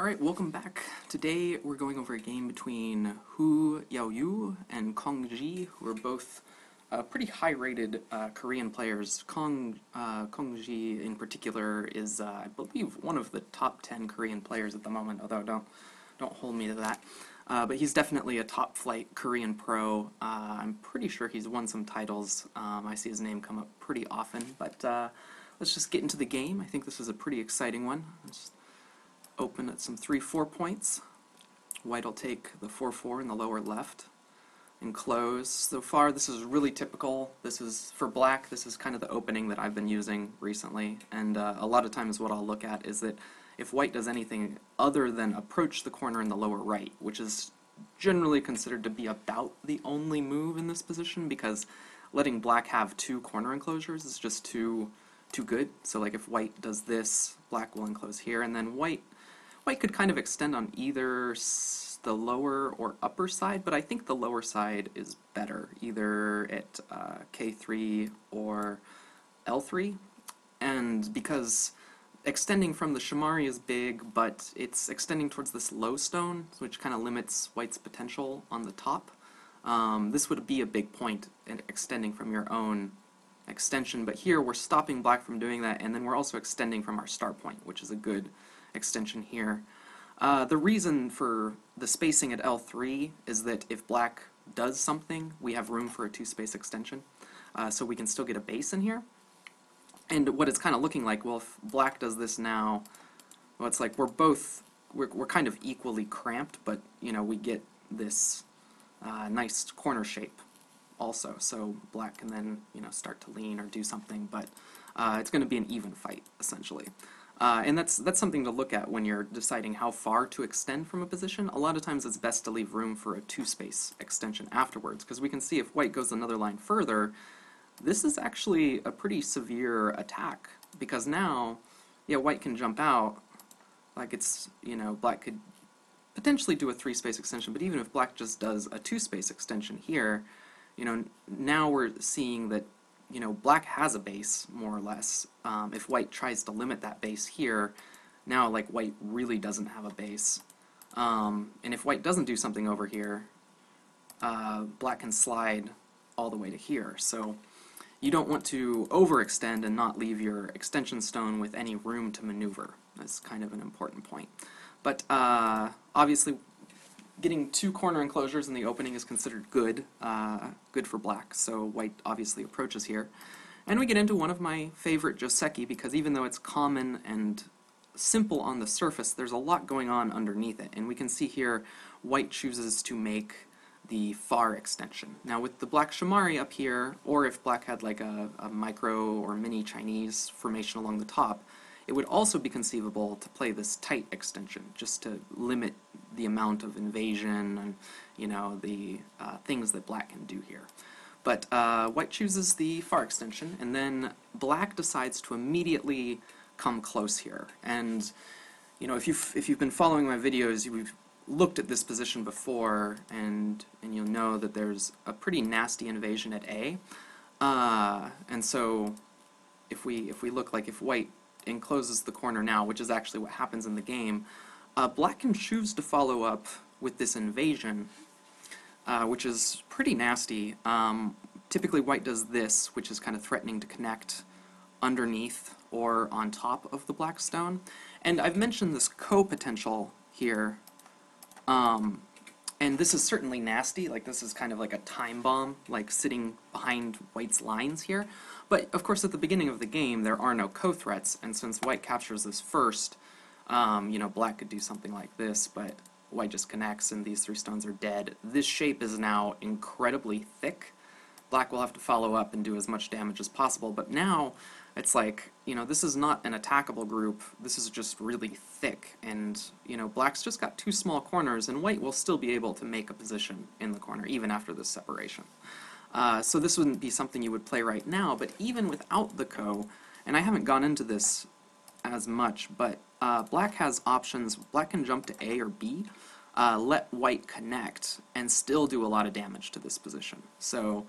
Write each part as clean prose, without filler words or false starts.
Alright, welcome back. Today we're going over a game between Yaoyu and Ji, who are both pretty high-rated Korean players. Ji in particular is, I believe, one of the top 10 Korean players at the moment, although don't hold me to that. But he's definitely a top-flight Korean pro. I'm pretty sure he's won some titles. I see his name come up pretty often, but let's just get into the game. I think this is a pretty exciting one. Let's open at some 3-4 points. White will take the 4-4 in the lower left and close. So far this is really typical. This is, for black, this is kind of the opening that I've been using recently, and a lot of times what I'll look at is that if white does anything other than approach the corner in the lower right, which is generally considered to be about the only move in this position, because letting black have two corner enclosures is just too good. So like if white does this, black will enclose here, and then white could kind of extend on either the lower or upper side, but I think the lower side is better, either at K3 or L3. And because extending from the Shamari is big, but it's extending towards this low stone, which kind of limits white's potential on the top. This would be a big point in extending from your own extension, but here we're stopping black from doing that, and then we're also extending from our start point, which is a good extension here. The reason for the spacing at L3 is that if black does something, we have room for a two-space extension, so we can still get a base in here. And what it's kind of looking like, well, if black does this now, well, it's like we're kind of equally cramped, but you know, we get this nice corner shape also, so black can then, you know, start to lean or do something, but it's going to be an even fight essentially. And that's something to look at when you're deciding how far to extend from a position. A lot of times it's best to leave room for a two-space extension afterwards, because we can see if white goes another line further, this is actually a pretty severe attack, because now, yeah, white can jump out, like it's, you know, black could potentially do a three-space extension, but even if black just does a two-space extension here, you know, now we're seeing that, you know, black has a base, more or less. If white tries to limit that base here, now, like, white really doesn't have a base. And if white doesn't do something over here, black can slide all the way to here. So you don't want to overextend and not leave your extension stone with any room to maneuver. That's kind of an important point. But obviously, getting two corner enclosures in the opening is considered good, good for black, so white obviously approaches here. And we get into one of my favorite joseki, because even though it's common and simple on the surface, there's a lot going on underneath it. And we can see here, white chooses to make the far extension. Now with the black Shamari up here, or if black had like a micro or mini Chinese formation along the top, it would also be conceivable to play this tight extension, just to limit the amount of invasion and, you know, the things that black can do here. But white chooses the far extension, and then black decides to immediately come close here. And, you know, if you've been following my videos, we've looked at this position before, and you'll know that there's a pretty nasty invasion at A. And so if we look, like if white encloses the corner now, which is actually what happens in the game, black can choose to follow up with this invasion, which is pretty nasty. Typically white does this, which is kind of threatening to connect underneath or on top of the black stone. And I've mentioned this co-potential here, and this is certainly nasty. Like, this is kind of like a time bomb, like sitting behind white's lines here. But of course at the beginning of the game there are no co-threats, and since white captures this first, you know, black could do something like this, but white just connects and these three stones are dead. This shape is now incredibly thick. Black will have to follow up and do as much damage as possible, but now it's like, you know, this is not an attackable group, this is just really thick, and, you know, black's just got two small corners, and white will still be able to make a position in the corner, even after this separation. So this wouldn't be something you would play right now, but even without the co, and I haven't gone into this as much, but black has options. Black can jump to A or B, let white connect, and still do a lot of damage to this position. So,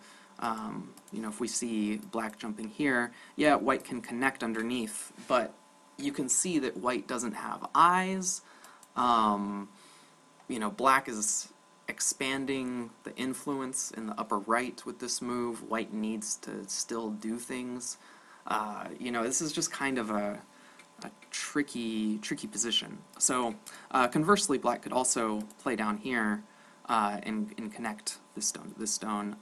you know, if we see black jumping here, yeah, white can connect underneath, but you can see that white doesn't have eyes, You know, black is expanding the influence in the upper right with this move. White needs to still do things. You know, this is just kind of a tricky position. So conversely, black could also play down here and connect this stone to this stone.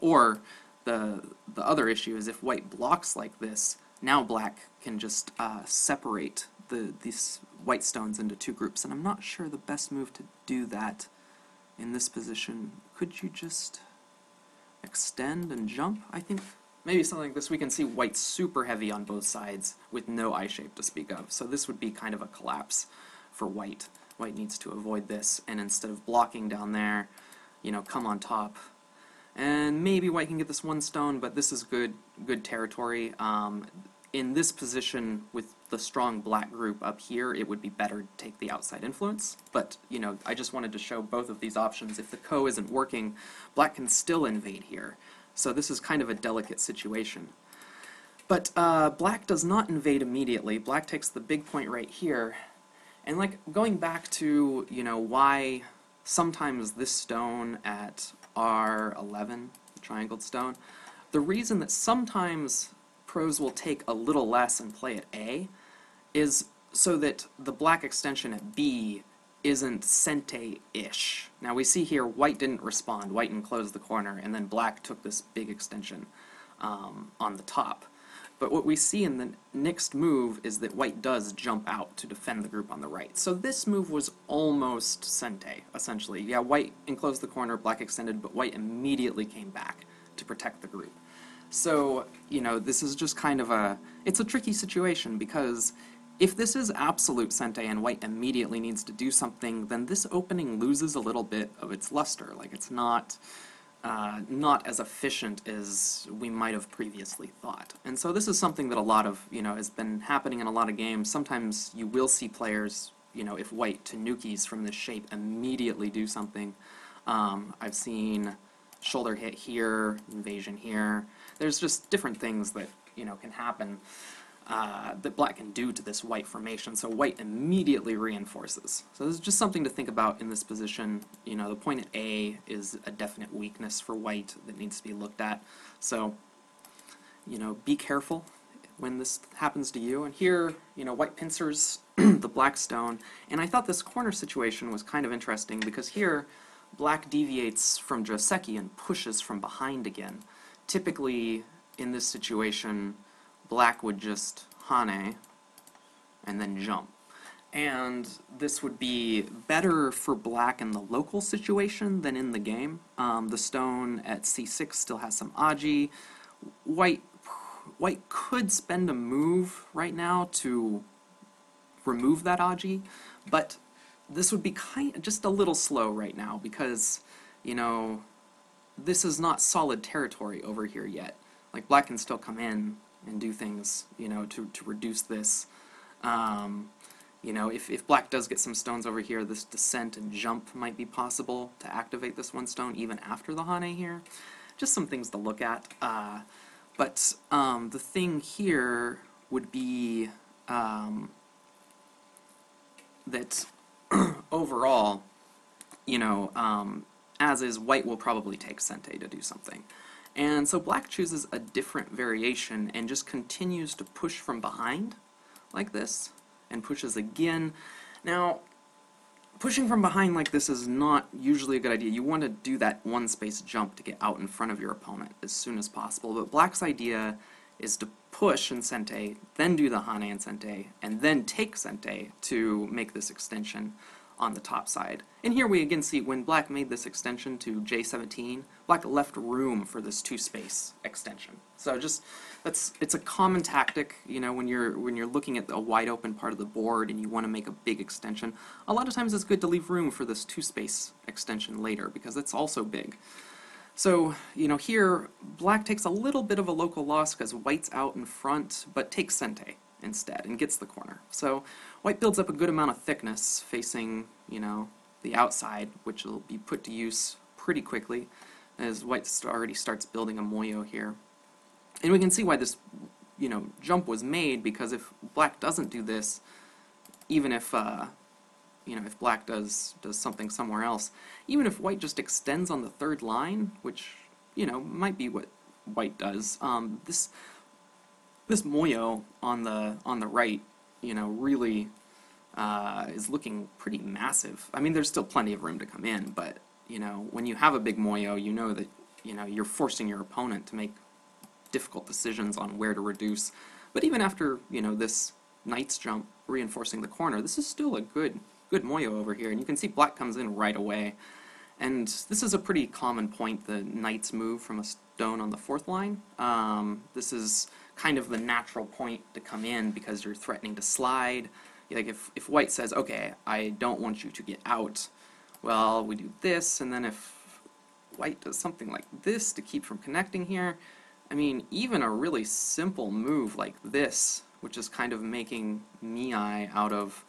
Or the other issue is if white blocks like this, now black can just separate these white stones into two groups, and I'm not sure the best move to do that in this position. Could you just extend and jump? I think maybe something like this. We can see white super heavy on both sides with no eye shape to speak of, so this would be kind of a collapse for white. White needs to avoid this, and instead of blocking down there, you know, come on top. And maybe white can get this one stone, but this is good territory. In this position, with the strong black group up here, it would be better to take the outside influence. But, you know, I just wanted to show both of these options. If the ko isn't working, black can still invade here. So this is kind of a delicate situation. But black does not invade immediately. Black takes the big point right here. And, like, going back to, you know, why sometimes this stone at R11, the triangled stone, the reason that sometimes pros will take a little less and play at A is so that the black extension at B isn't sente-ish. Now we see here white didn't respond, white enclosed the corner, and then black took this big extension on the top. But what we see in the next move is that white does jump out to defend the group on the right. So this move was almost sente, essentially. Yeah, white enclosed the corner, black extended, but white immediately came back to protect the group. So, you know, this is just kind of it's a tricky situation, because if this is absolute sente and white immediately needs to do something, then this opening loses a little bit of its luster. Like, it's not as efficient as we might have previously thought. And so this is something that a lot of, you know, has been happening in a lot of games. Sometimes you will see players, you know, if white tanukis from this shape immediately do something. I've seen shoulder hit here, invasion here. There's just different things that, you know, can happen that black can do to this white formation, so white immediately reinforces. So this is just something to think about in this position. You know, the point at A is a definite weakness for white that needs to be looked at. So, you know, be careful when this happens to you. And here, you know, white pincers the black stone, and I thought this corner situation was kind of interesting, because here black deviates from Joseki and pushes from behind again. Typically, in this situation, black would just hane and then jump. And this would be better for black in the local situation than in the game. The stone at c6 still has some aji. White could spend a move right now to remove that aji, but this would be just a little slow right now, because, you know, this is not solid territory over here yet. Like, black can still come in and do things, you know, to reduce this. You know, if black does get some stones over here, this descent and jump might be possible to activate this one stone even after the hane here. Just some things to look at. But the thing here would be that overall, you know, as is, white will probably take sente to do something. And so black chooses a different variation and just continues to push from behind, like this, and pushes again. Now, pushing from behind like this is not usually a good idea. You want to do that one space jump to get out in front of your opponent as soon as possible, but black's idea is to push in sente, then do the hane and sente, and then take sente to make this extension on the top side. And here we again see when black made this extension to J17, black left room for this two-space extension. So just it's a common tactic, you know, when you're looking at a wide open part of the board and you want to make a big extension. A lot of times it's good to leave room for this two-space extension later, because it's also big. So, you know, here black takes a little bit of a local loss because white's out in front, but takes sente instead and gets the corner. So white builds up a good amount of thickness facing, you know, the outside, which will be put to use pretty quickly as white already starts building a moyo here. And we can see why this, you know, jump was made, because if black doesn't do this, even if, if black does something somewhere else, even if white just extends on the third line, which, might be what white does, this moyo on the right, really is looking pretty massive. I mean, there's still plenty of room to come in, but, when you have a big moyo, you know that, you're forcing your opponent to make difficult decisions on where to reduce. But even after, this knight's jump reinforcing the corner, this is still a good moyo over here, and you can see black comes in right away. And this is a pretty common point, the knight's move from a stone on the fourth line. This is kind of the natural point to come in because you're threatening to slide. Like if white says, okay, I don't want you to get out, well, we do this, and then if white does something like this to keep from connecting here, I mean, even a really simple move like this, which is kind of making Miai out of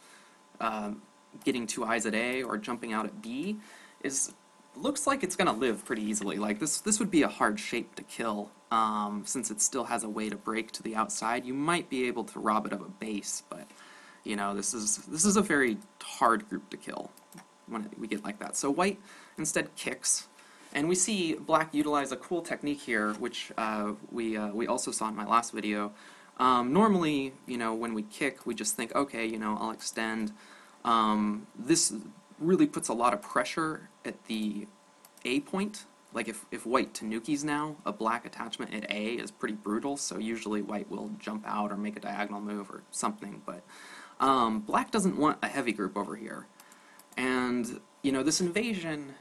getting two eyes at A or jumping out at B, looks like it's going to live pretty easily. Like, this would be a hard shape to kill, since it still has a way to break to the outside. You might be able to rob it of a base, but, this is a very hard group to kill when we get like that. So white instead kicks, and we see black utilize a cool technique here, which we also saw in my last video. Normally, when we kick, we just think, okay, I'll extend. This really puts a lot of pressure at the A point. Like if white tanukis now, a black attachment at A is pretty brutal, so usually white will jump out or make a diagonal move or something, but black doesn't want a heavy group over here. And, this invasion,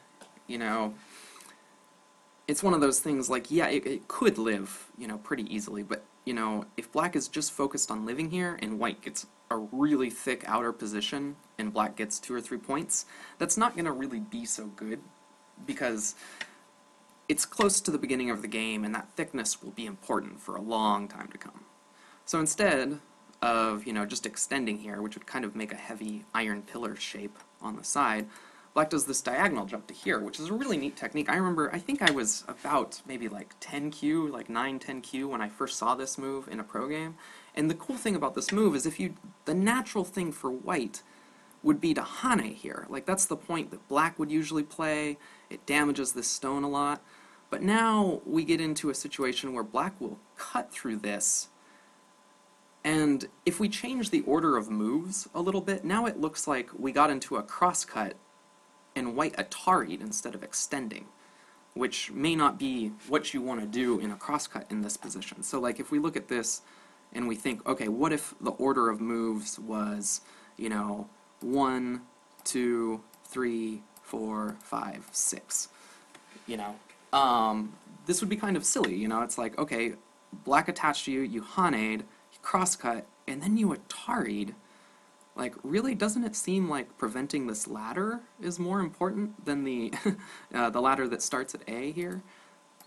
it's one of those things like, yeah, it could live, pretty easily, but, if black is just focused on living here and white gets a really thick outer position and black gets 2 or 3 points, that's not going to really be so good, because it's close to the beginning of the game and that thickness will be important for a long time to come. So instead of, just extending here, which would kind of make a heavy iron pillar shape on the side, black does this diagonal jump to here, which is a really neat technique. I remember, I think I was about maybe like 10Q, like 9, 10Q when I first saw this move in a pro game. And the cool thing about this move is the natural thing for white would be to hane here. Like, that's the point that black would usually play. It damages this stone a lot. But now we get into a situation where black will cut through this, and if we change the order of moves a little bit, now it looks like we got into a crosscut and white Atari'd instead of extending, which may not be what you want to do in a crosscut in this position. So like if we look at this and we think, okay, what if the order of moves was, 1, 2, 3, 4, 5, 6, this would be kind of silly, it's like, okay, black attached to you, you haned, you crosscut, and then you Atari'd. Like, really, doesn't it seem like preventing this ladder is more important than the the ladder that starts at A here?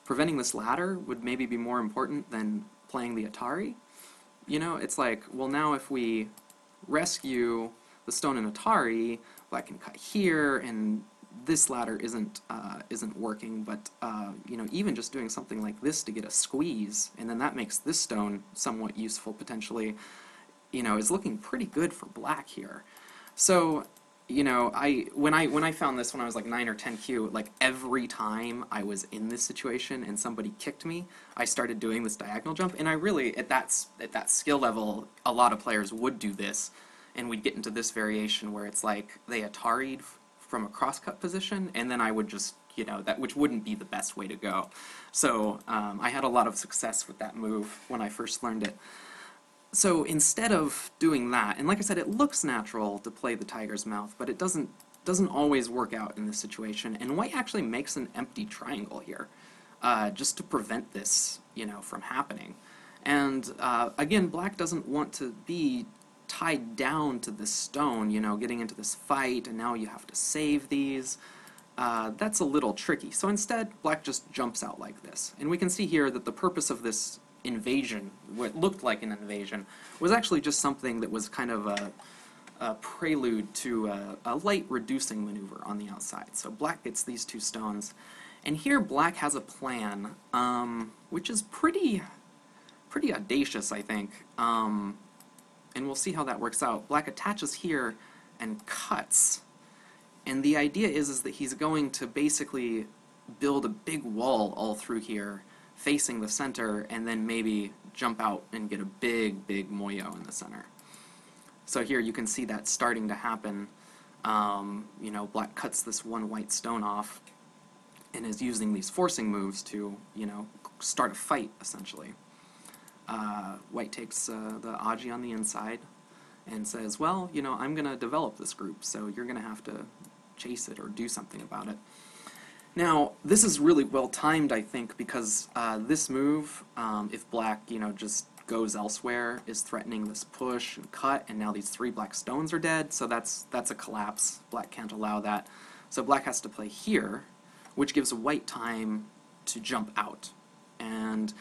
Preventing this ladder would maybe be more important than playing the Atari? It's like, well, now if we rescue the stone in Atari, black can cut here, and this ladder isn't working, but, even just doing something like this to get a squeeze, and then that makes this stone somewhat useful, potentially, is looking pretty good for black here. So, when I found this when I was like 9 or 10Q, like every time I was in this situation and somebody kicked me, I started doing this diagonal jump, and I really, at that skill level, a lot of players would do this, and we'd get into this variation where it's like they Atari'd from a crosscut position, and then I would just, which wouldn't be the best way to go. So I had a lot of success with that move when I first learned it. So instead of doing that, and like I said, it looks natural to play the tiger's mouth, but it doesn't always work out in this situation, and white actually makes an empty triangle here, just to prevent this, from happening. And again, black doesn't want to be tied down to this stone, getting into this fight, and now you have to save these. That's a little tricky. So instead, black just jumps out like this. And we can see here that the purpose of this invasion, what looked like an invasion, was actually just something that was kind of a prelude to a light reducing maneuver on the outside. So black gets these 2 stones, and here black has a plan, which is pretty audacious, I think, and we'll see how that works out. Black attaches here, and cuts. And the idea is that he's going to basically build a big wall all through here, facing the center, and then maybe jump out and get a big, big moyo in the center. So here you can see that starting to happen. You know, black cuts this one white stone off and is using these forcing moves to, you know, start a fight, essentially. White takes the Aji on the inside and says, well, you know, I'm going to develop this group, so you're going to have to chase it or do something about it. Now, this is really well timed, I think, because this move, if black, you know, just goes elsewhere, is threatening this push and cut, and now these 3 black stones are dead, so that's a collapse. Black can't allow that. So black has to play here, which gives white time to jump out. And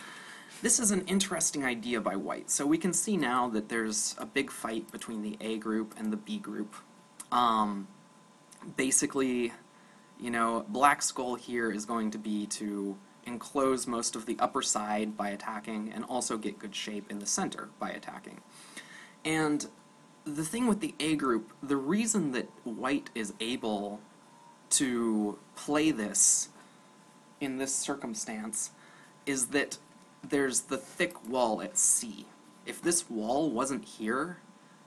this is an interesting idea by white. So we can see now that there's a big fight between the A group and the B group. Basically, you know, black's goal here is going to be to enclose most of the upper side by attacking and also get good shape in the center by attacking. And the thing with the A group, the reason that white is able to play this in this circumstance is that there's the thick wall at C. If this wall wasn't here,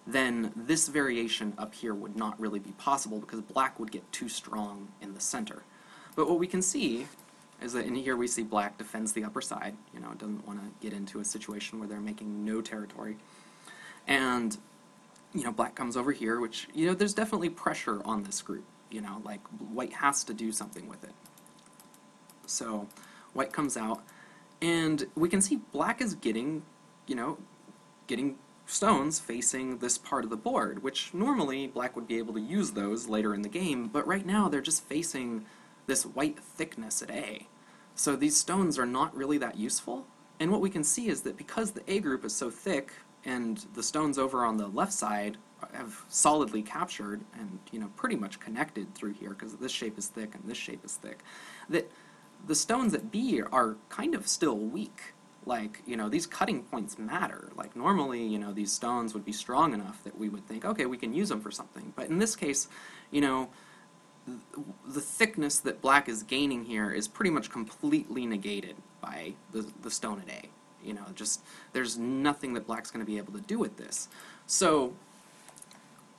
then this variation up here would not really be possible because black would get too strong in the center. But what we can see is that in here we see black defends the upper side, you know, doesn't want to get into a situation where they're making no territory. And, you know, black comes over here, which, you know, there's definitely pressure on this group, you know, like white has to do something with it. So white comes out, and we can see black is getting, you know, getting stones facing this part of the board, which normally black would be able to use those later in the game, but right now they're just facing this white thickness at A. So these stones are not really that useful, and what we can see is that because the A group is so thick and the stones over on the left side have solidly captured and, you know, pretty much connected through here because this shape is thick and this shape is thick, that the stones at B are kind of still weak. Like, you know, these cutting points matter. Like, normally, you know, these stones would be strong enough that we would think, okay, we can use them for something. But in this case, you know, the thickness that black is gaining here is pretty much completely negated by the stone at A. You know, just, there's nothing that black's going to be able to do with this. So,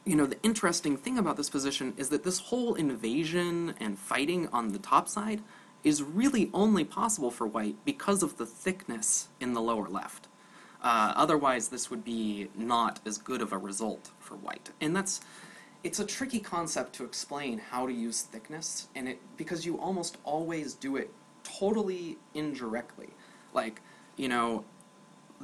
you know, the interesting thing about this position is that this whole invasion and fighting on the top side is really only possible for white because of the thickness in the lower left. Otherwise, this would be not as good of a result for white. And it's a tricky concept to explain how to use thickness, and because you almost always do it totally indirectly. Like, you know,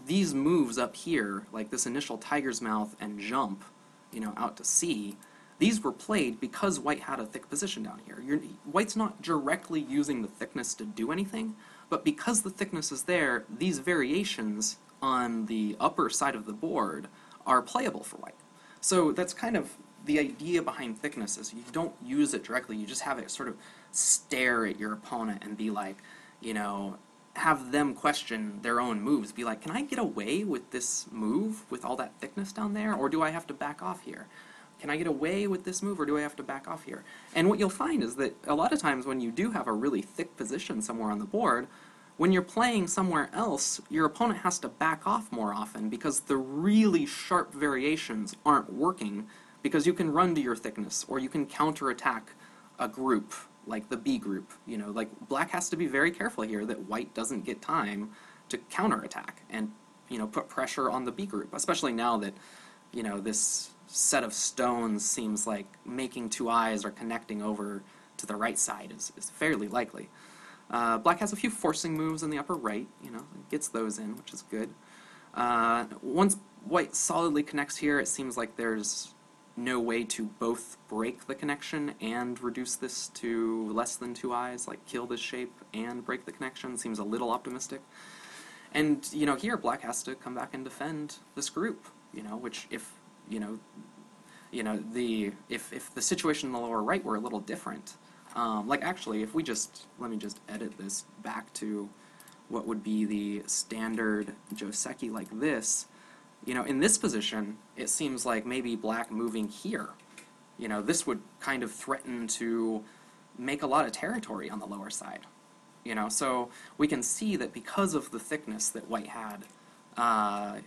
these moves up here, like this initial tiger's mouth and jump, you know, out to C, these were played because white had a thick position down here. White's not directly using the thickness to do anything, but because the thickness is there, these variations on the upper side of the board are playable for white. So that's kind of the idea behind thickness, is you don't use it directly, you just have it sort of stare at your opponent and be like, you know, have them question their own moves. Be like, can I get away with this move with all that thickness down there, or do I have to back off here? Can I get away with this move, or do I have to back off here? And what you'll find is that a lot of times when you do have a really thick position somewhere on the board, when you're playing somewhere else, your opponent has to back off more often because the really sharp variations aren't working, because you can run to your thickness, or you can counterattack a group, like the B group. You know, like black has to be very careful here that white doesn't get time to counterattack and, you know, put pressure on the B group, especially now that, you know, this set of stones seems like making 2 eyes or connecting over to the right side is fairly likely. Black has a few forcing moves in the upper right, you know, gets those in, which is good. Once white solidly connects here, it seems like there's no way to both break the connection and reduce this to less than 2 eyes, like kill this shape and break the connection. Seems a little optimistic. And, you know, here black has to come back and defend this group, you know, which if the situation in the lower right were a little different, like actually if we just, let me just edit this back to what would be the standard joseki like this, you know, in this position it seems like maybe black moving here You know, this would kind of threaten to make a lot of territory on the lower side. You know, so we can see that because of the thickness that white had,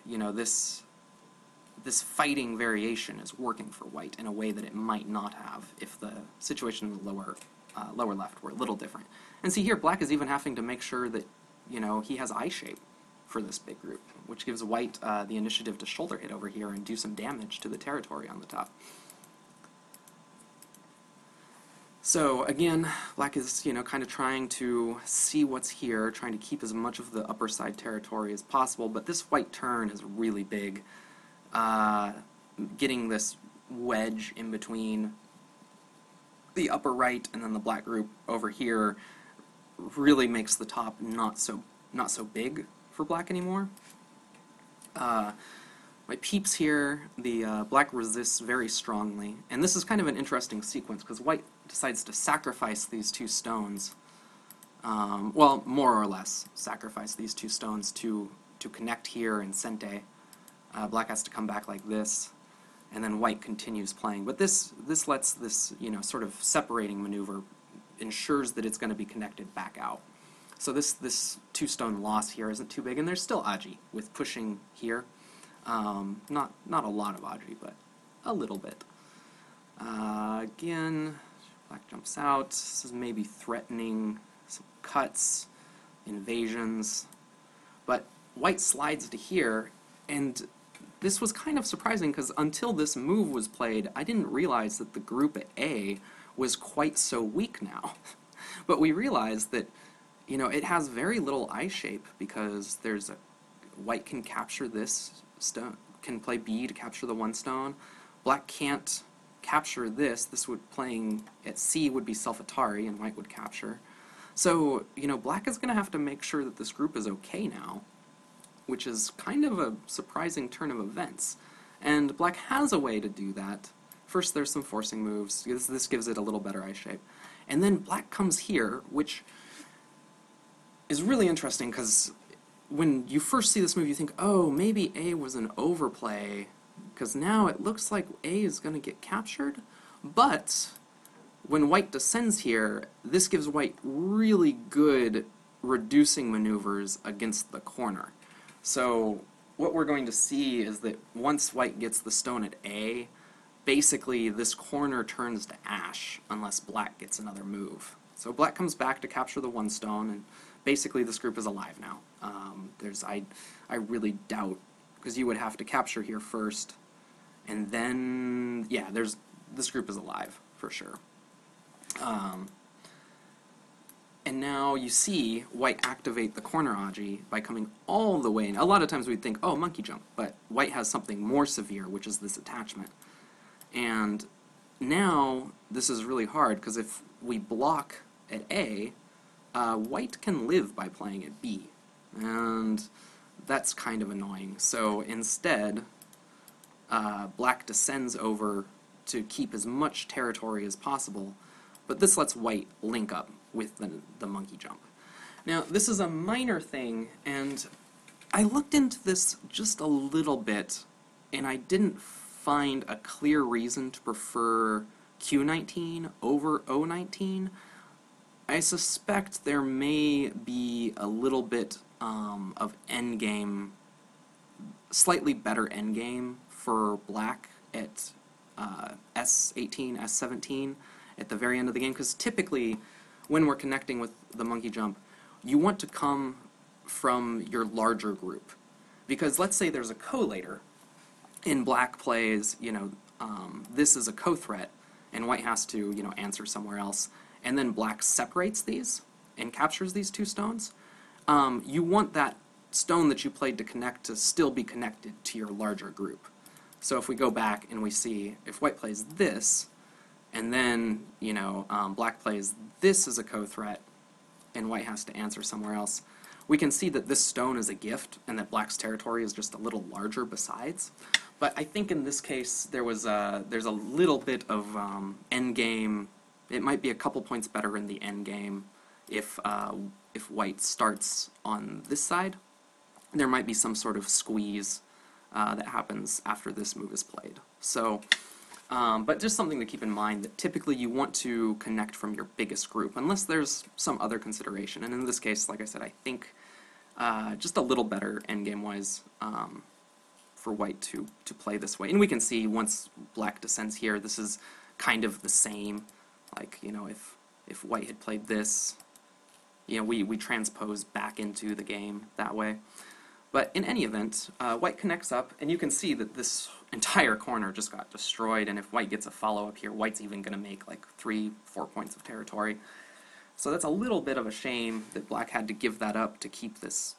you know, this fighting variation is working for white in a way that it might not have if the situation in the lower left were a little different. And see here, black is even having to make sure that, you know, he has eye shape for this big group, which gives white the initiative to shoulder hit over here and do some damage to the territory on the top. So again, black is, you know, kind of trying to see what's here, trying to keep as much of the upper side territory as possible, but this white turn is really big. Getting this wedge in between the upper right and then the black group over here really makes the top not so big for black anymore. My peeps here, the black resists very strongly, and this is kind of an interesting sequence because white decides to sacrifice these two stones. Well, more or less sacrifice these two stones to connect here in Sente. Black has to come back like this, and then white continues playing. But this lets this, you know, sort of separating maneuver ensures that it's going to be connected back out. So this two-stone loss here isn't too big, and there's still Aji with pushing here. Not a lot of Aji, but a little bit. Again, black jumps out. This is maybe threatening some cuts, invasions, but white slides to here, and this was kind of surprising because until this move was played, I didn't realize that the group at A was quite so weak now. But we realized that, you know, it has very little eye shape because there's a white can capture this stone, can play B to capture the one stone. Black can't capture this. This would playing at C would be self-Atari and white would capture. So, you know, black is going to have to make sure that this group is okay now, which is kind of a surprising turn of events. And black has a way to do that. First there's some forcing moves. This gives it a little better eye shape. And then black comes here, which is really interesting because when you first see this move, you think, oh, maybe A was an overplay, because now it looks like A is going to get captured. But when white descends here, this gives white really good reducing maneuvers against the corner. So what we're going to see is that once white gets the stone at A, basically this corner turns to ash unless black gets another move. So black comes back to capture the one stone, and basically this group is alive now. I really doubt, because you would have to capture here first, and then, yeah, this group is alive, for sure. And now you see white activate the corner Aji by coming all the way in. A lot of times we'd think, oh, monkey jump, but white has something more severe, which is this attachment. And now this is really hard, because if we block at A, white can live by playing at B, and that's kind of annoying. So instead, black descends over to keep as much territory as possible, but this lets white link up with the monkey jump. Now, this is a minor thing, and I looked into this just a little bit, and I didn't find a clear reason to prefer Q19 over O19. I suspect there may be a little bit of endgame, slightly better endgame for black at S18, S17 at the very end of the game, because typically when we're connecting with the monkey jump, you want to come from your larger group. Because let's say there's a collator, and black plays, you know, this is a co-threat, and white has to, you know, answer somewhere else, and then black separates these and captures these two stones. You want that stone that you played to connect to still be connected to your larger group. So if we go back and we see, if white plays this, and then, you know, black plays this as a co-threat, and white has to answer somewhere else, we can see that this stone is a gift, and that black's territory is just a little larger besides. But I think in this case, there's a little bit of endgame. It might be a couple points better in the endgame if white starts on this side. There might be some sort of squeeze that happens after this move is played. So But just something to keep in mind that typically you want to connect from your biggest group, unless there's some other consideration. And in this case, like I said, I think just a little better endgame-wise for white to play this way. And we can see once black descends here, this is kind of the same. Like, you know, if white had played this, you know, we transpose back into the game that way. But in any event, white connects up, and you can see that this entire corner just got destroyed, and if white gets a follow-up here, white's even going to make like 3-4 points of territory. So that's a little bit of a shame that black had to give that up to keep this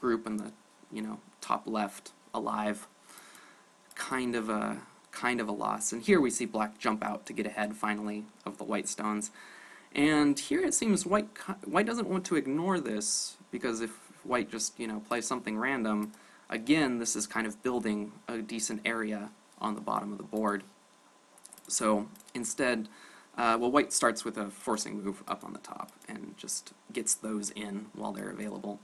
group in the, you know, top left alive. Kind of a loss. And here we see black jump out to get ahead, finally, of the white stones. And here it seems white doesn't want to ignore this, because if white just, you know, plays something random, again, this is kind of building a decent area on the bottom of the board. So instead, well, white starts with a forcing move up on the top and just gets those in while they're available.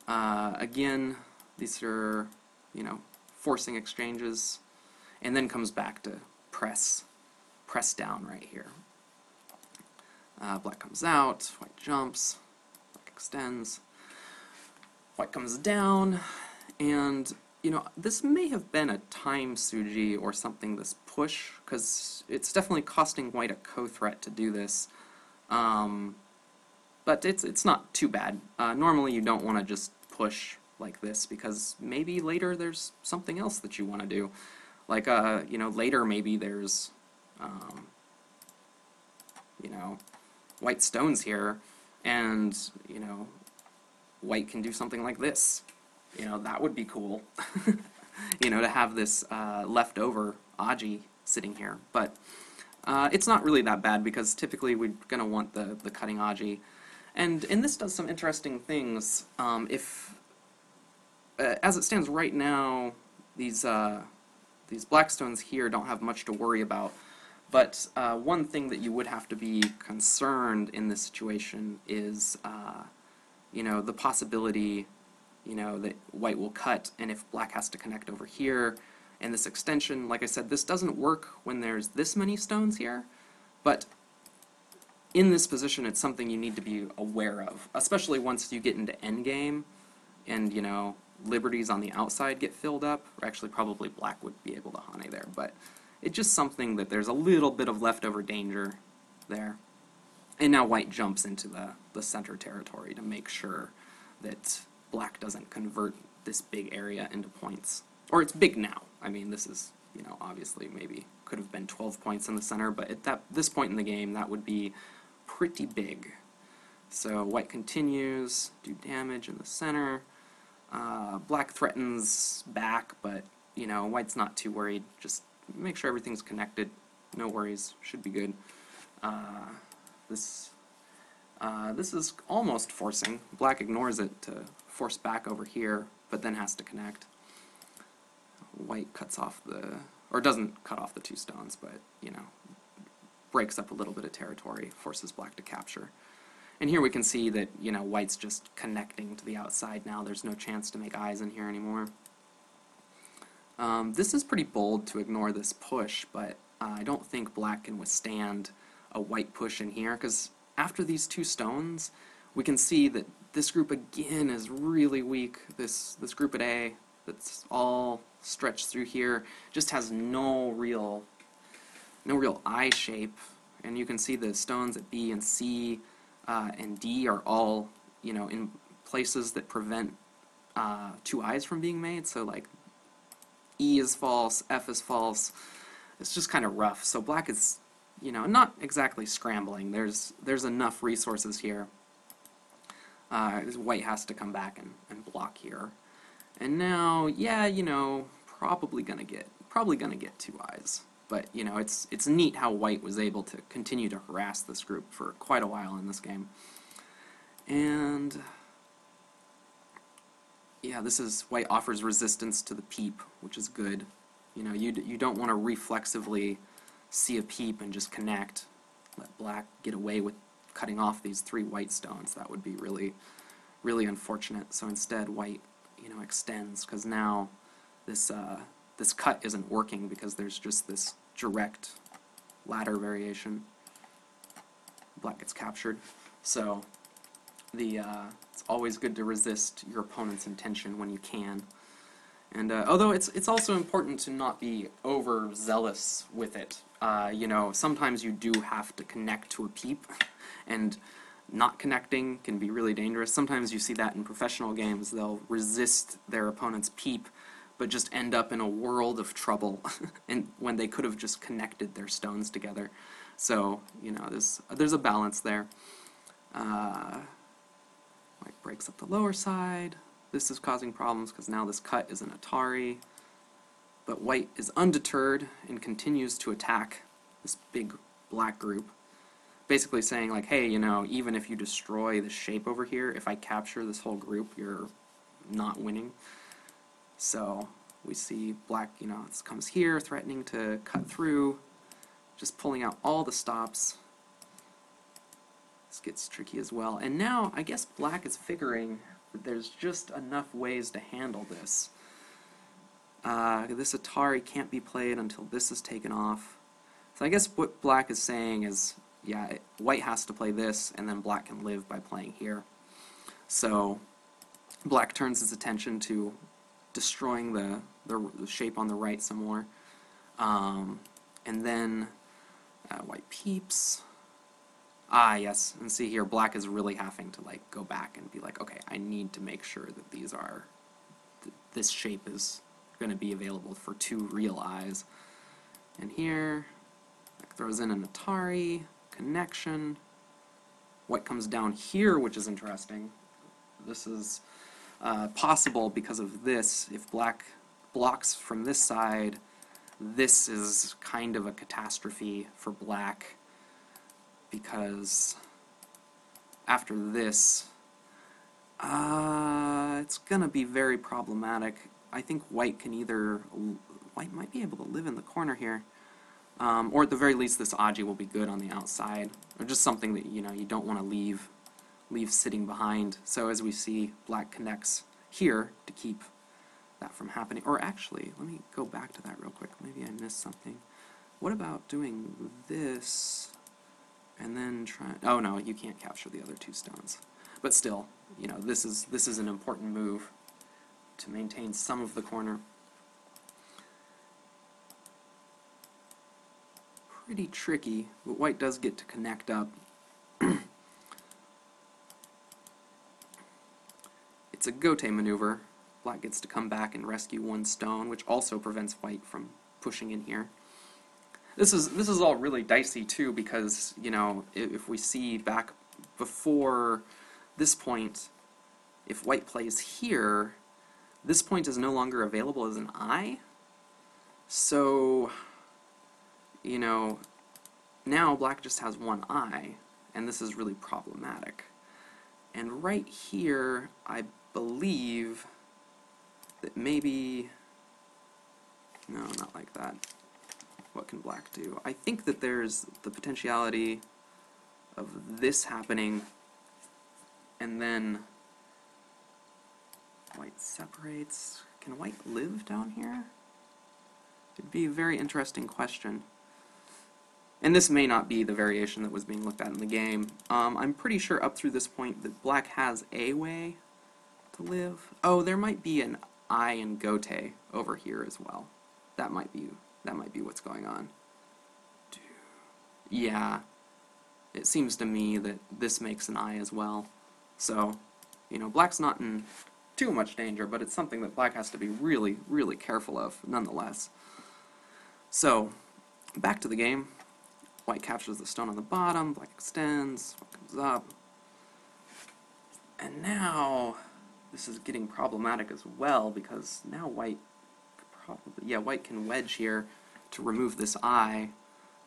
Again, these are, you know, forcing exchanges, and then comes back to press down right here. Black comes out, white jumps, black extends, white comes down, and, you know, this may have been a time Suji or something, this push, because it's definitely costing white a co-threat to do this. But it's not too bad. Normally you don't want to just push like this, because maybe later there's something else that you want to do. Like, you know, later maybe there's, you know, white stones here, and, you know, white can do something like this. You know, that would be cool. You know, to have this leftover Aji sitting here. But it's not really that bad, because typically we're going to want the cutting Aji. And this does some interesting things. As it stands right now, these black stones here don't have much to worry about. But one thing that you would have to be concerned in this situation is, you know, the possibility, you know, that white will cut, and if black has to connect over here, and this extension, like I said, this doesn't work when there's this many stones here, but in this position it's something you need to be aware of, especially once you get into endgame, and, you know, liberties on the outside get filled up, or actually probably black would be able to Hane there, but it's just something that there's a little bit of leftover danger there. And now white jumps into the center territory to make sure that black doesn't convert this big area into points. Or it's big now. I mean, this is, you know, obviously maybe could have been 12 points in the center, but at this point in the game, that would be pretty big. So white continues, do damage in the center. Black threatens back, but, you know, white's not too worried. Just make sure everything's connected. No worries. Should be good. This is almost forcing. Black ignores it to force back over here, but then has to connect. White cuts off or doesn't cut off the two stones, but, you know, breaks up a little bit of territory, forces black to capture. And here we can see that, you know, white's just connecting to the outside now. There's no chance to make eyes in here anymore. This is pretty bold to ignore this push, but I don't think black can withstand a white push in here, because after these two stones, we can see that this group again is really weak. This group at A, that's all stretched through here, just has no real eye shape. And you can see the stones at B and C and D are all, you know, in places that prevent two eyes from being made. So like E is false, F is false. It's just kind of rough. So black is, you know, not exactly scrambling. There's enough resources here. White has to come back and block here. And now, yeah, you know, probably gonna get two eyes. But, you know, it's neat how white was able to continue to harass this group for quite a while in this game. And yeah, this is white offers resistance to the peep, which is good. You know, you don't want to reflexively see a peep and just connect. Let black get away with cutting off these three white stones. That would be really, really unfortunate. So instead, white, you know, extends, because now this cut isn't working, because there's just this direct ladder variation. Black gets captured. So it's always good to resist your opponent's intention when you can. And although it's also important to not be overzealous with it. You know, sometimes you do have to connect to a peep, and not connecting can be really dangerous. Sometimes you see that in professional games. They'll resist their opponent's peep, but just end up in a world of trouble, and when they could have just connected their stones together. So, you know, there's a balance there. White breaks up the lower side. This is causing problems because now this cut is an Atari. But white is undeterred and continues to attack this big black group. Basically saying, like, hey, you know, even if you destroy the shape over here, if I capture this whole group, you're not winning. So we see black, you know, it comes here, threatening to cut through, just pulling out all the stops. This gets tricky as well. And now, I guess black is figuring that there's just enough ways to handle this. This Atari can't be played until this is taken off. So I guess what black is saying is, yeah, white has to play this, and then black can live by playing here. So black turns his attention to destroying the shape on the right some more. And then white peeps. Ah, yes, and see here, black is really having to, like, go back and be like, okay, I need to make sure that this shape is going to be available for two real eyes. And here, black throws in an Atari, connection. White comes down here, which is interesting. This is possible because of this. If black blocks from this side, this is kind of a catastrophe for black, because after this, it's gonna be very problematic. I think white might be able to live in the corner here, or at the very least this Aji will be good on the outside, or just something that, you know, you don't want to leave sitting behind. So as we see, black connects here to keep that from happening. Or actually, let me go back to that real quick. Maybe I missed something. What about doing this and then try? Oh no, you can't capture the other two stones. But still, you know, this is an important move to maintain some of the corner. Pretty tricky, but white does get to connect up. It's a gote maneuver. Black gets to come back and rescue one stone, which also prevents white from pushing in here. This is all really dicey too, because, you know, if we see back before this point, if white plays here, this point is no longer available as an eye. So, you know, now black just has one eye, and this is really problematic. And right here, I believe that maybe, no, not like that. What can black do? I think that there's the potentiality of this happening, and then white separates. Can white live down here? It'd be a very interesting question. And this may not be the variation that was being looked at in the game. I'm pretty sure up through this point that black has a way to live. Oh, there might be an eye and gote over here as well. That might be what's going on. Yeah, it seems to me that this makes an eye as well. So, you know, black's not in too much danger, but it's something that black has to be really, really careful of, nonetheless. So, back to the game. White captures the stone on the bottom, black extends, white comes up. And now, this is getting problematic as well, because now white could probably, white can wedge here to remove this eye,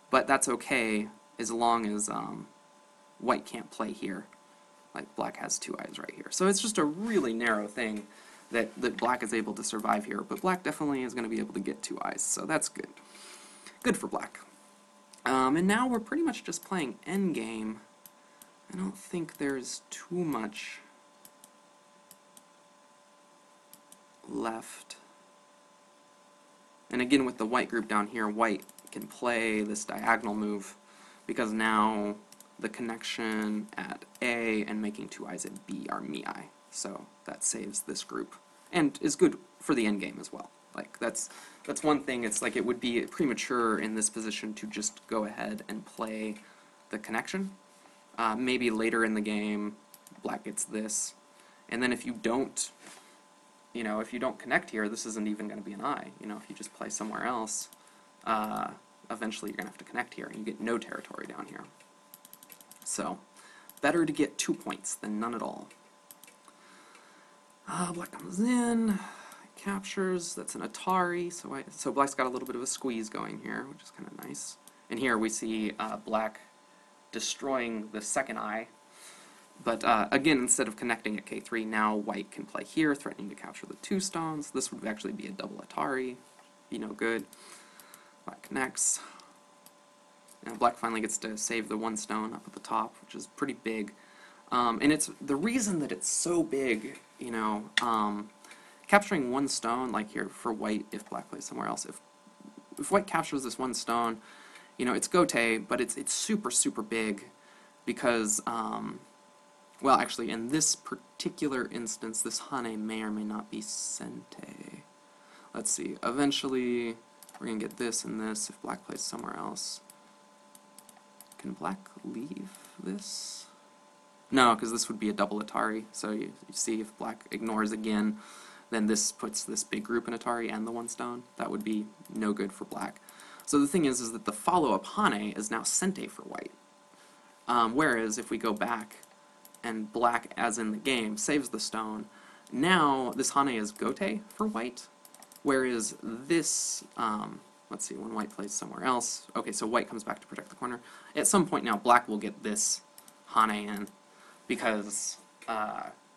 but that's okay as long as white can't play here. Like, black has two eyes right here. So it's just a really narrow thing that black is able to survive here, but black definitely is going to be able to get two eyes, so that's good. Good for black. And now we're pretty much just playing endgame. I don't think there's too much left. And again, with the white group down here, white can play this diagonal move, because now the connection at A and making 2 eyes at B are miai. So that saves this group, and is good for the endgame as well. Like, that's one thing. It's like it would be premature in this position to just go ahead and play the connection. Maybe later in the game, black gets this, and then if you don't, if you don't connect here, this isn't even going to be an eye. If you just play somewhere else, eventually you're going to have to connect here, and you get no territory down here. So, better to get 2 points than none at all. Black comes in, captures, that's an Atari, so black's got a little bit of a squeeze going here, which is kind of nice. And here we see black destroying the second eye, but again, instead of connecting at K3, now white can play here, threatening to capture the 2 stones. This would actually be a double Atari, be no good. Black connects, and black finally gets to save the 1 stone up at the top, which is pretty big. And it's the reason that it's so big, capturing 1 stone, like here for white, if black plays somewhere else, if white captures this 1 stone, it's gote, but it's super, super big, because, well, actually, in this particular instance, this hane may or may not be sente. Let's see, eventually, we're going to get this and this if black plays somewhere else. Can black leave this? No, because this would be a double Atari, so you see if black ignores again, then this puts this big group in Atari and the 1 stone. That would be no good for black. So the thing is that the follow-up hane is now sente for white. Whereas if we go back and black, as in the game, saves the stone, now this hane is gote for white, whereas this, let's see, when white plays somewhere else, okay, so white comes back to protect the corner. At some point now, black will get this hane in, because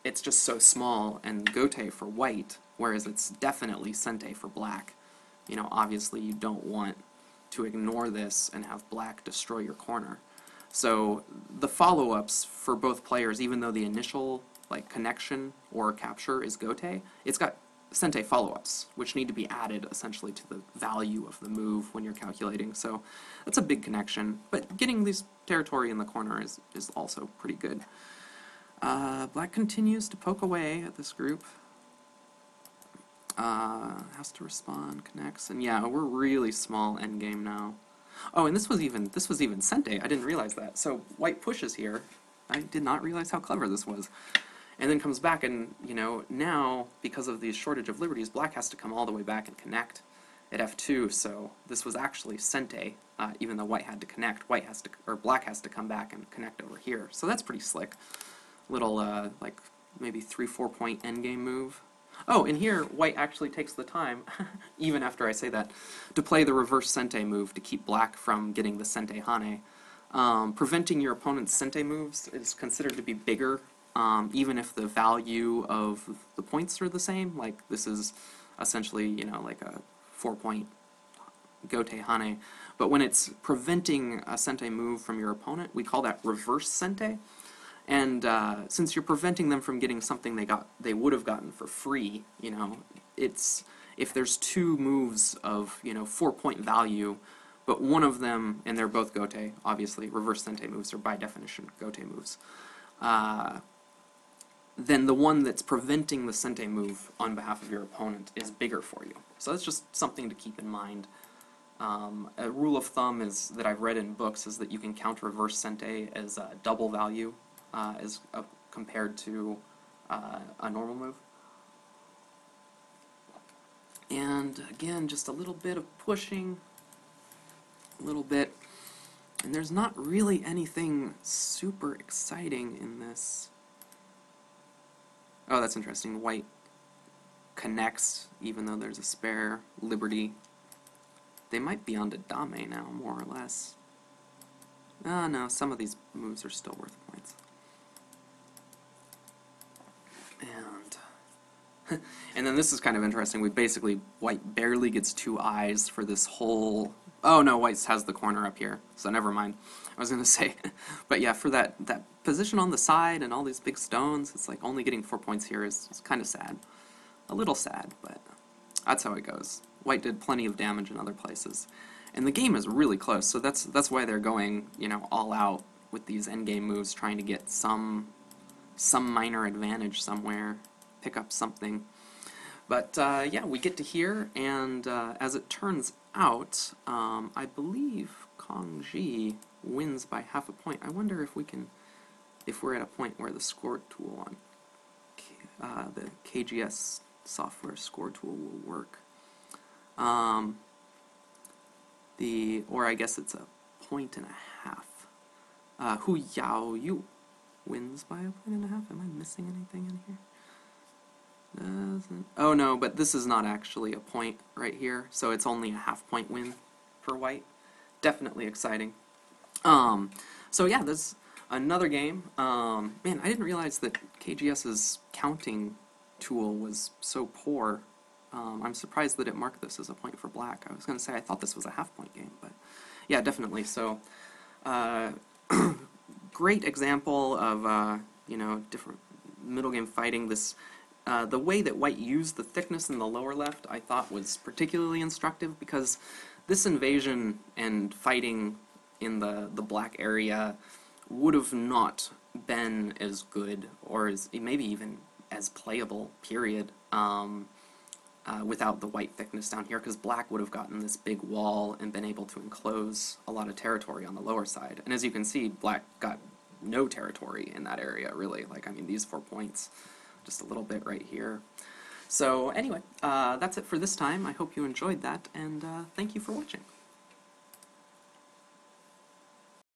it's just so small and gote for white, whereas it's definitely sente for black. Obviously you don't want to ignore this and have black destroy your corner. So the follow-ups for both players, even though the initial connection or capture is gote, it's got sente follow-ups, which need to be added essentially to the value of the move when you're calculating. So that's a big connection, but getting this territory in the corner is also pretty good. Black continues to poke away at this group. Has to respond, connects, and yeah, we're really small endgame now. Oh, and this was even sente. I didn't realize that. So white pushes here. I did not realize how clever this was. And then comes back, and now because of the shortage of liberties, black has to come all the way back and connect at F2. So this was actually sente, even though white had to connect. Black has to come back and connect over here. So that's pretty slick. Little maybe 3-4 point endgame move. Oh, and here, white actually takes the time, even after I say that, to play the reverse sente move to keep black from getting the sente hane. Preventing your opponent's sente moves is considered to be bigger, even if the value of the points are the same. Like, this is essentially, like a 4-point gote hane. But when it's preventing a sente move from your opponent, we call that reverse sente. And since you're preventing them from getting something they would have gotten for free, it's if there's 2 moves of 4-point value, but one of them, and they're both gote, obviously reverse sente moves are by definition gote moves, then the one that's preventing the sente move on behalf of your opponent is bigger for you. So that's just something to keep in mind. A rule of thumb is that I've read in books is that you can count reverse sente as a double value. Compared to a normal move. And again, just a little bit of pushing, a little bit, and there's not really anything super exciting in this. Oh, that's interesting. White connects, even though there's a spare liberty. They might be on to dame now, more or less. No, some of these moves are still worth points. And then this is kind of interesting. White barely gets 2 eyes for this whole... Oh no, white has the corner up here, so never mind. I was going to say, but yeah, for that position on the side and all these big stones, it's like only getting 4 points here is kind of sad. A little sad, but that's how it goes. White did plenty of damage in other places. And the game is really close, so that's why they're going, you know, all out with these endgame moves, trying to get some minor advantage somewhere, pick up something. But yeah, we get to here, and as it turns out, I believe Kong Ji wins by half a point. I wonder if we can, if we're at a point where the score tool on the KGS software score tool will work. Or I guess it's a point and a half. Hu Yaoyu wins by a point and a half. Am I missing anything in here? Oh no, but this is not actually a point right here, so it's only a half-point win for white. Definitely exciting. So yeah, this another game. Man, I didn't realize that KGS's counting tool was so poor. I'm surprised that it marked this as a point for black. I was going to say I thought this was a half-point game, but yeah, definitely. So, great example of you know, different middle game fighting. This. The way that white used the thickness in the lower left I thought was particularly instructive, because this invasion and fighting in the black area would have not been as good, or as maybe even as playable, period, without the white thickness down here, because black would have gotten this big wall and been able to enclose a lot of territory on the lower side. And as you can see, black got no territory in that area, really. Like, I mean, these 4 points, just a little bit right here. So anyway, that's it for this time. I hope you enjoyed that, and thank you for watching.